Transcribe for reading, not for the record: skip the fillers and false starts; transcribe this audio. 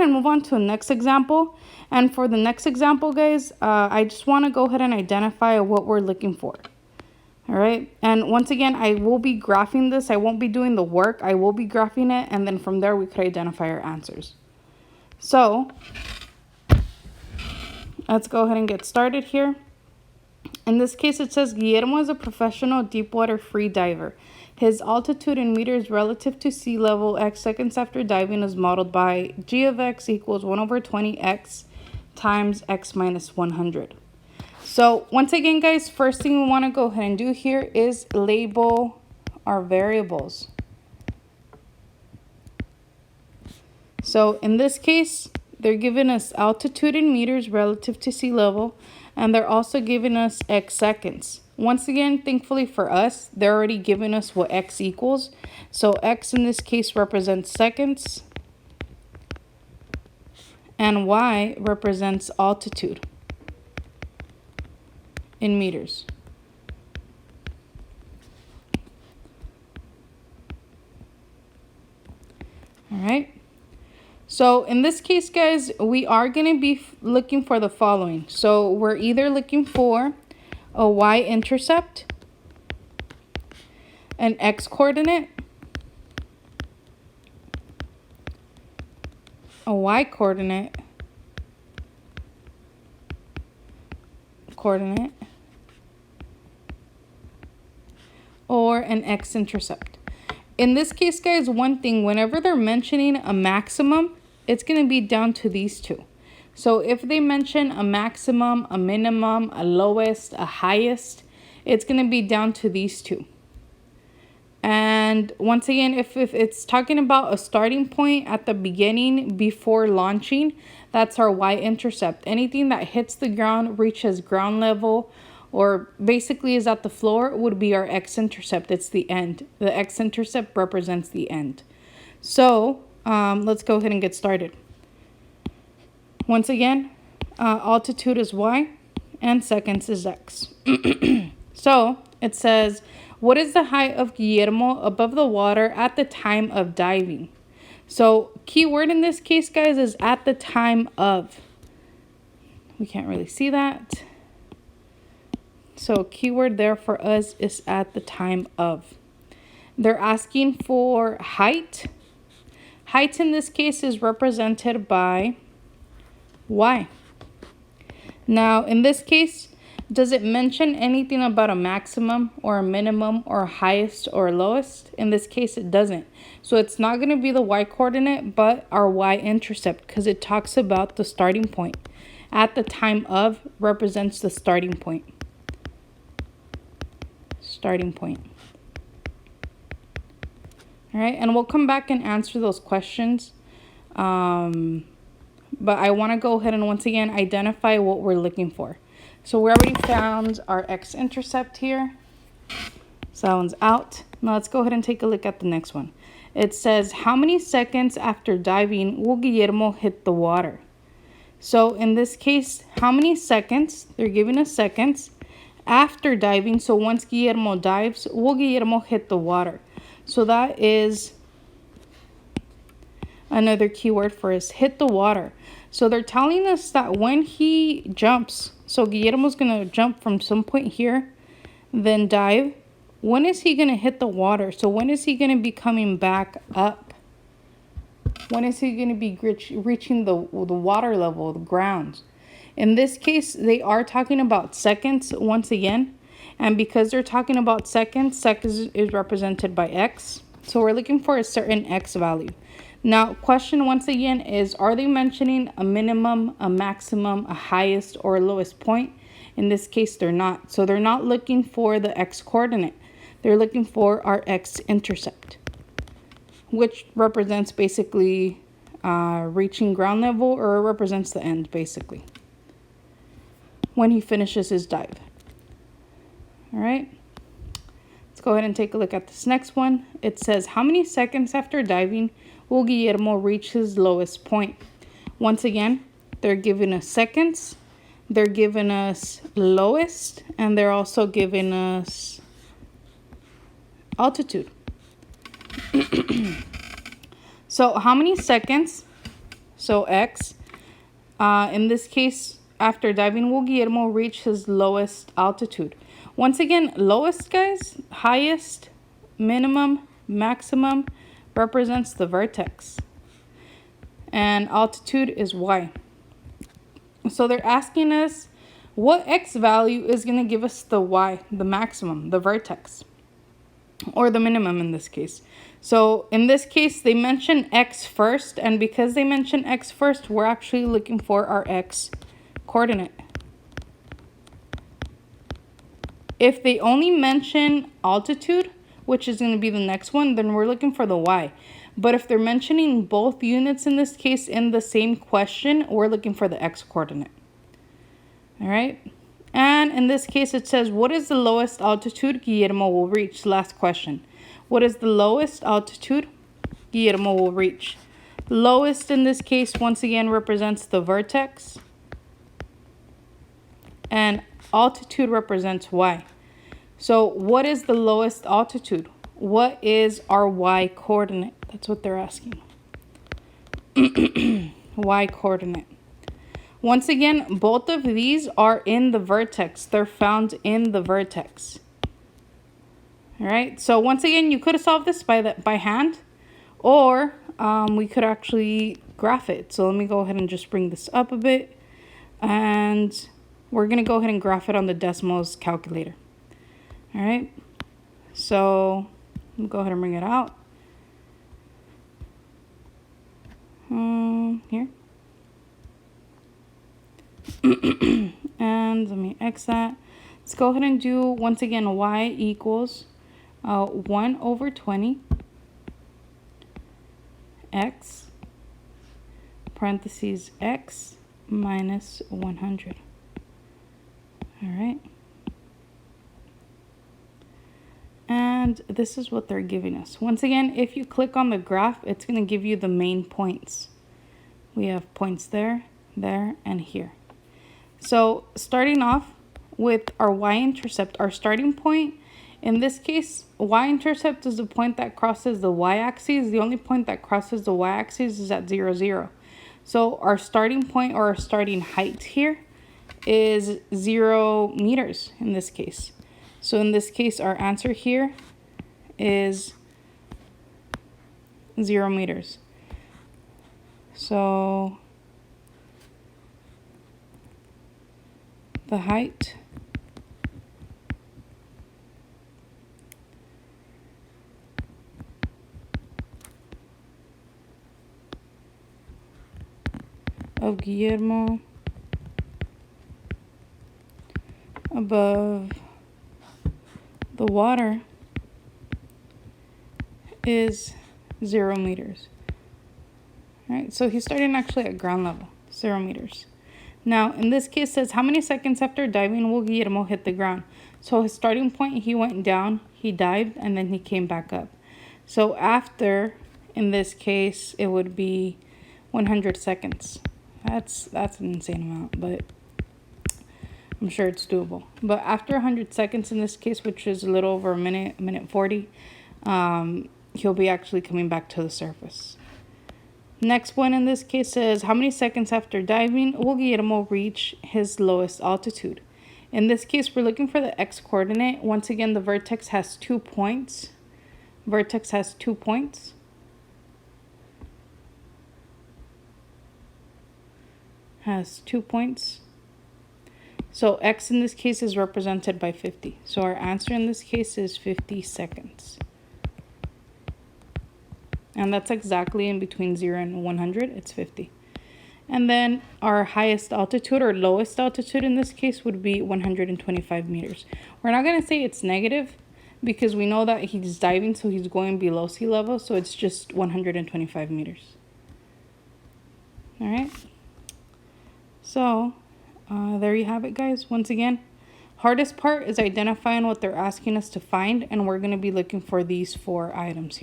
And move on to the next example. And for the next example, guys, I just want to go ahead and identify what we're looking for. All right. And once again, I will be graphing this. I won't be doing the work. I will be graphing it. And then from there, we could identify our answers. So let's go ahead and get started here. In this case, it says Guillermo is a professional deepwater free diver. His altitude in meters relative to sea level x seconds after diving is modeled by g of x equals 1 over 20x times x minus 100. So once again, guys, first thing we want to go ahead and do here is label our variables. So in this case, they're giving us altitude in meters relative to sea level, and they're also giving us x seconds. Once again, thankfully for us, they're already giving us what x equals. So x in this case represents seconds, and y represents altitude in meters. All right. So in this case, guys, we are going to be looking for the following. So we're either looking for a y-intercept, an x-coordinate, a y-coordinate, or an x-intercept. In this case, guys, one thing, whenever they're mentioning a maximum, it's going to be down to these two. So if they mention a maximum, a minimum, a lowest, a highest, it's going to be down to these two. And once again, if it's talking about a starting point at the beginning before launching, that's our y-intercept. Anything that hits the ground, reaches ground level, or basically is at the floor would be our x-intercept. It's the end. The x-intercept represents the end. So let's go ahead and get started. Once again, altitude is y and seconds is x. So it says, what is the height of Guillermo above the water at the time of diving? So keyword in this case, guys, is at the time of. We can't really see that. So keyword there for us is at the time of. They're asking for height. Height in this case is represented by y. Now, in this case, does it mention anything about a maximum or a minimum or a highest or a lowest? In this case, it doesn't. So it's not going to be the y-coordinate, but our y-intercept, because it talks about the starting point. At the time of represents the starting point. Starting point. All right, and we'll come back and answer those questions. But I want to go ahead and once again identify what we're looking for. So we already found our x-intercept here. So that one's out. Now let's go ahead and take a look at the next one. It says, how many seconds after diving will Guillermo hit the water? So in this case, how many seconds? They're giving us seconds after diving. So once Guillermo dives, will Guillermo hit the water? So that is another keyword for us, hit the water. So they're telling us that when he jumps, so Guillermo's going to jump from some point here, then dive. When is he going to hit the water? So when is he going to be coming back up? When is he going to be reaching the water level, the ground? In this case, they are talking about seconds once again. And because they're talking about seconds, seconds is represented by x. So we're looking for a certain x value. Now, question once again is, are they mentioning a minimum, a maximum, a highest, or a lowest point? In this case, they're not. So they're not looking for the x-coordinate. They're looking for our x-intercept, which represents basically reaching ground level, or represents the end, basically, when he finishes his dive. All right. Let's go ahead and take a look at this next one. It says, how many seconds after diving will Guillermo reach his lowest point? Once again, they're giving us seconds, they're giving us lowest, and they're also giving us altitude. So how many seconds? So X. In this case, after diving, will Guillermo reach his lowest altitude? Once again, lowest, guys, highest, minimum, maximum represents the vertex. And altitude is Y. So they're asking us what X value is going to give us the Y, the maximum, the vertex, or the minimum in this case. So in this case, they mention X first, and because they mention X first, we're actually looking for our X coordinate. If they only mention altitude, which is going to be the next one, then we're looking for the Y. But if they're mentioning both units in this case in the same question, we're looking for the X coordinate. All right. And in this case, it says, what is the lowest altitude Guillermo will reach? Last question. What is the lowest altitude Guillermo will reach? Lowest in this case, once again, represents the vertex. And altitude represents Y. So what is the lowest altitude? What is our Y coordinate? That's what they're asking. Y coordinate. Once again, both of these are in the vertex. They're found in the vertex. All right. So once again, you could have solved this by hand, or we could actually graph it. So let me go ahead and just bring this up a bit, and we're gonna go ahead and graph it on the Desmos calculator. All right. So let me go ahead and bring it out. Here. And let me X that. Let's go ahead and do, once again, Y equals 1 over 20 X parentheses X minus 100. All right. And this is what they're giving us. Once again, if you click on the graph, it's going to give you the main points. We have points there, there, and here. So starting off with our y-intercept, our starting point, in this case, y-intercept is the point that crosses the y-axis. The only point that crosses the y-axis is at 0, 0. So our starting point, or our starting height here, is 0 meters in this case. So in this case, our answer here is 0 meters. So the height of Guillermo above the water is 0 meters. All right, so he's starting actually at ground level, 0 meters. Now, in this case, it says, how many seconds after diving will Guillermo hit the ground? So his starting point, he went down, he dived, and then he came back up. So after, in this case, it would be 100 seconds. That's an insane amount, but I'm sure it's doable. But after 100 seconds in this case, which is a little over a minute 40, he'll be actually coming back to the surface. Next one in this case is, how many seconds after diving will Guillermo reach his lowest altitude? In this case, we're looking for the x coordinate. Once again, the vertex has 2 points. Vertex has 2 points. Has 2 points. So x in this case is represented by 50. So our answer in this case is 50 seconds. And that's exactly in between 0 and 100. It's 50. And then our highest altitude or lowest altitude in this case would be 125 meters. We're not going to say it's negative because we know that he's diving, so he's going below sea level. So it's just 125 meters. All right. So there you have it, guys. Once again, hardest part is identifying what they're asking us to find. And we're going to be looking for these 4 items here.